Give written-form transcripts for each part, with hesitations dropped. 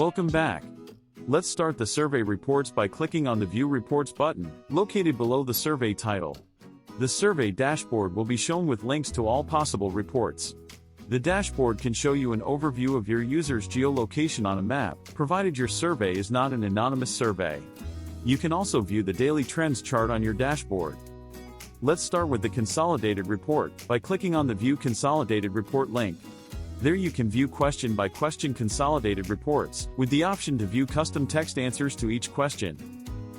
Welcome back. Let's start the survey reports by clicking on the View Reports button, located below the survey title. The survey dashboard will be shown with links to all possible reports. The dashboard can show you an overview of your user's geolocation on a map, provided your survey is not an anonymous survey. You can also view the daily trends chart on your dashboard. Let's start with the consolidated report by clicking on the View Consolidated Report link. There you can view question-by-question consolidated reports, with the option to view custom text answers to each question.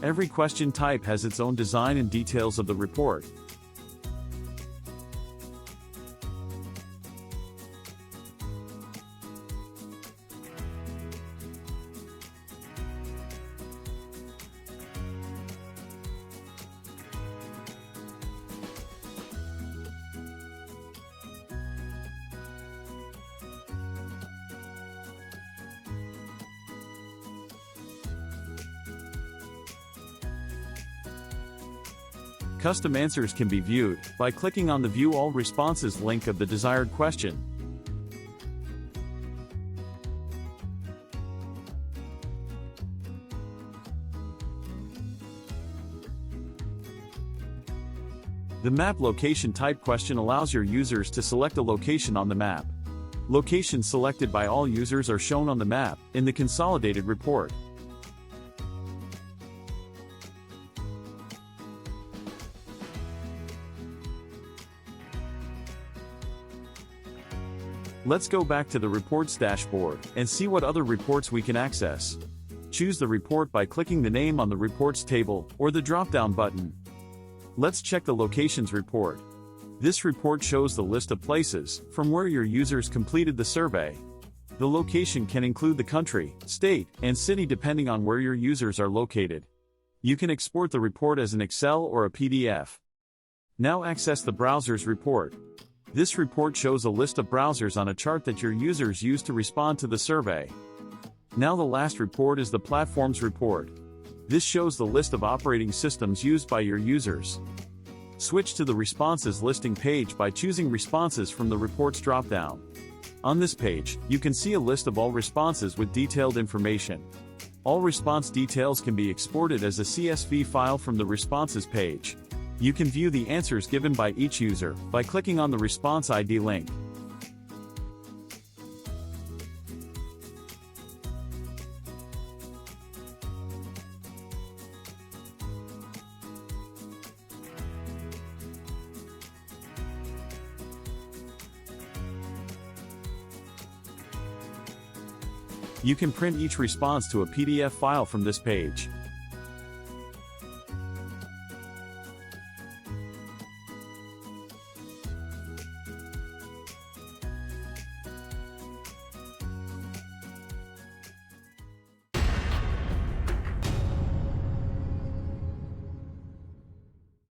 Every question type has its own design and details of the report. Custom answers can be viewed by clicking on the View All Responses link of the desired question. The Map Location Type question allows your users to select a location on the map. Locations selected by all users are shown on the map in the consolidated report. Let's go back to the Reports dashboard and see what other reports we can access. Choose the report by clicking the name on the Reports table or the drop-down button. Let's check the Locations report. This report shows the list of places from where your users completed the survey. The location can include the country, state, and city depending on where your users are located. You can export the report as an Excel or a PDF. Now access the Browsers report. This report shows a list of browsers on a chart that your users use to respond to the survey. Now the last report is the Platforms report. This shows the list of operating systems used by your users. Switch to the Responses listing page by choosing Responses from the Reports dropdown. On this page, you can see a list of all responses with detailed information. All response details can be exported as a CSV file from the Responses page. You can view the answers given by each user by clicking on the Response ID link. You can print each response to a PDF file from this page.